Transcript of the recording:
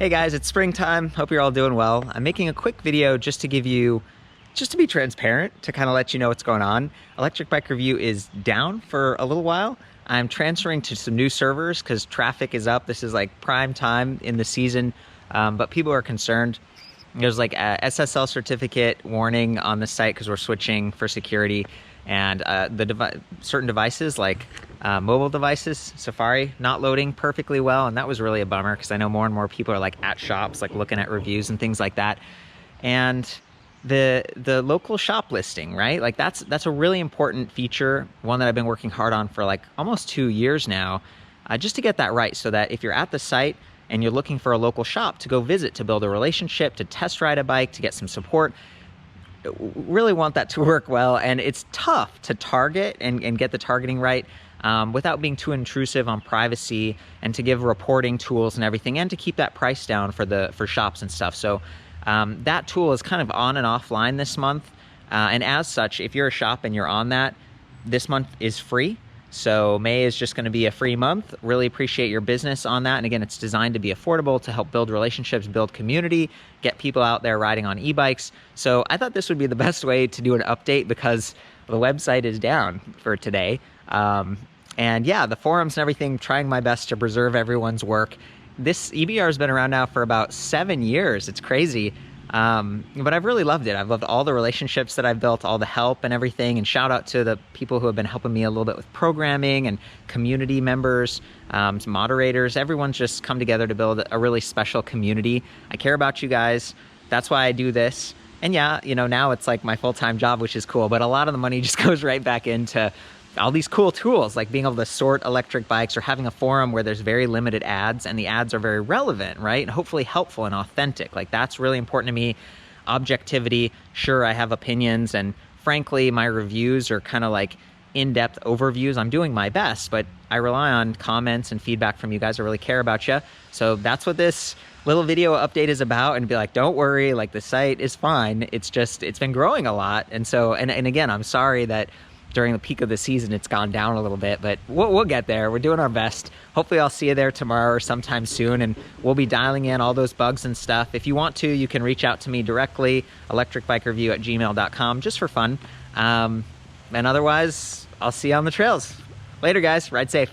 Hey guys, it's springtime. Hope you're all doing well. I'm making a quick video just to be transparent, to kind of let you know what's going on. Electric Bike Review is down for a little while. I'm transferring to some new servers because traffic is up. This is like prime time in the season, but people are concerned. There's like a SSL certificate warning on the site because we're switching for security, and certain devices like mobile devices, Safari, not loading perfectly well, and that was really a bummer because I know more and more people are like at shops, like looking at reviews and things like that. And the local shop listing, right? Like that's a really important feature, one that I've been working hard on for like almost 2 years now, just to get that right, so that if you're at the site and you're looking for a local shop to go visit, to build a relationship, to test ride a bike, to get some support, really want that to work well. And it's tough to target and get the targeting right without being too intrusive on privacy, and to give reporting tools and everything, and to keep that price down for shops and stuff. So that tool is kind of on and offline this month, and as such, if you're a shop and you're on that, this month is free. So May is just going to be a free month. Really appreciate your business on that. And again, it's designed to be affordable, to help build relationships, build community, get people out there riding on e-bikes. So I thought this would be the best way to do an update because the website is down for today. And yeah, the forums and everything, trying my best to preserve everyone's work. This EBR has been around now for about 7 years. It's crazy. But I've really loved it. I've loved all the relationships that I've built, all the help and everything, and shout out to the people who have been helping me a little bit with programming, and community members, some moderators. Everyone's just come together to build a really special community. I care about you guys. That's why I do this. And yeah, you know, now it's like my full-time job, which is cool, but a lot of the money just goes right back into all these cool tools, like being able to sort electric bikes, or having a forum where there's very limited ads and the ads are very relevant, right? And hopefully helpful and authentic. Like that's really important to me. Objectivity. Sure, I have opinions, and frankly, my reviews are kind of like in-depth overviews. I'm doing my best, but I rely on comments and feedback from you guys. I really care about you. So that's what this little video update is about, and be like, don't worry, like the site is fine. It's just, it's been growing a lot. And so, and again, I'm sorry that during the peak of the season, it's gone down a little bit, but we'll get there. We're doing our best. Hopefully I'll see you there tomorrow or sometime soon, and we'll be dialing in all those bugs and stuff. If you want to, you can reach out to me directly, ElectricBikeReview@gmail.com, just for fun. And otherwise, I'll see you on the trails. Later, guys. Ride safe.